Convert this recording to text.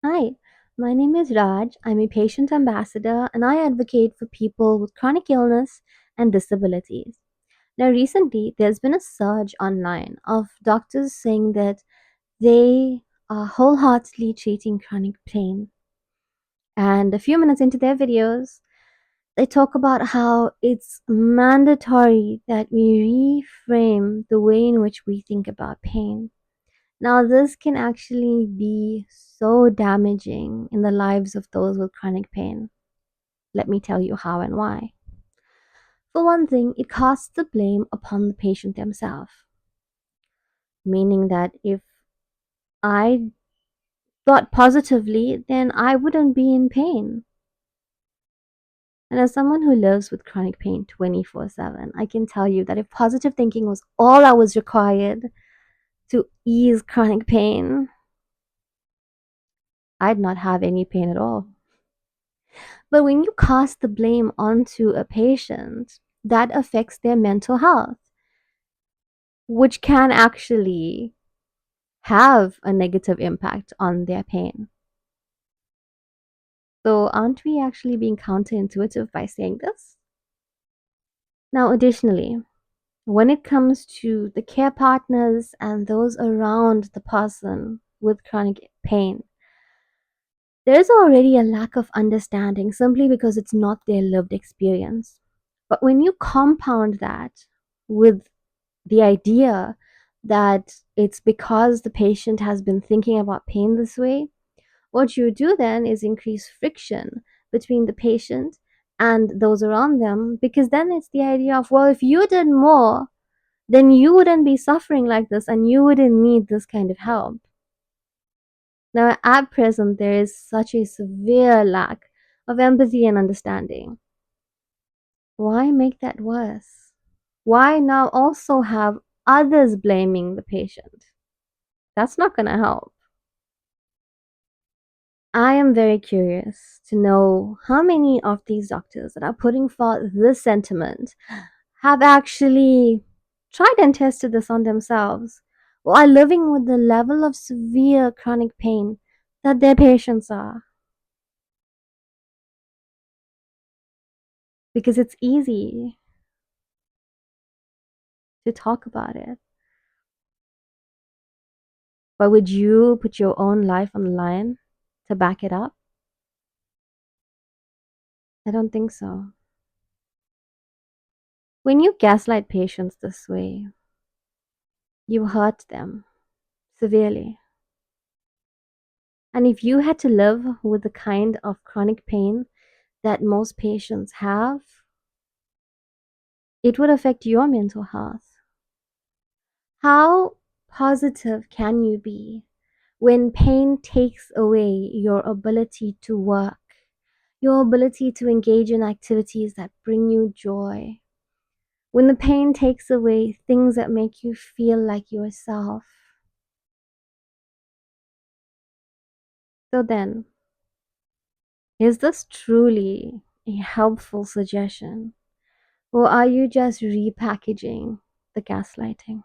Hi, my name is Raj. I'm a patient ambassador and I advocate for people with chronic illness and disabilities. Now, recently, there's been a surge online of doctors saying that they are wholeheartedly treating chronic pain. And a few minutes into their videos, they talk about how it's mandatory that we reframe the way in which we think about pain. Now, this can actually be so damaging in the lives of those with chronic pain. Let me tell you how and why. For one thing, it casts the blame upon the patient themselves, meaning that if I thought positively, then I wouldn't be in pain. And as someone who lives with chronic pain 24/7, I can tell you that if positive thinking was all I was required to ease chronic pain, I'd not have any pain at all. But when you cast the blame onto a patient, that affects their mental health, which can actually have a negative impact on their pain. So, aren't we actually being counterintuitive by saying this? Now, additionally, when it comes to the care partners and those around the person with chronic pain, there's already a lack of understanding simply because it's not their lived experience. But when you compound that with the idea that it's because the patient has been thinking about pain this way, what you do then is increase friction between the patient and those around them, because then it's the idea of, well, if you did more, then you wouldn't be suffering like this and you wouldn't need this kind of help. Now, at present, there is such a severe lack of empathy and understanding. Why make that worse? Why now also have others blaming the patient? That's not going to help. I am very curious to know how many of these doctors that are putting forth this sentiment have actually tried and tested this on themselves or are living with the level of severe chronic pain that their patients are. Because it's easy to talk about it. But would you put your own life on the line to back it up? I don't think so. When you gaslight patients this way, you hurt them severely. And if you had to live with the kind of chronic pain that most patients have, it would affect your mental health. How positive can you be when pain takes away your ability to work, your ability to engage in activities that bring you joy? When the pain takes away things that make you feel like yourself? So then, is this truly a helpful suggestion? Or are you just repackaging the gaslighting?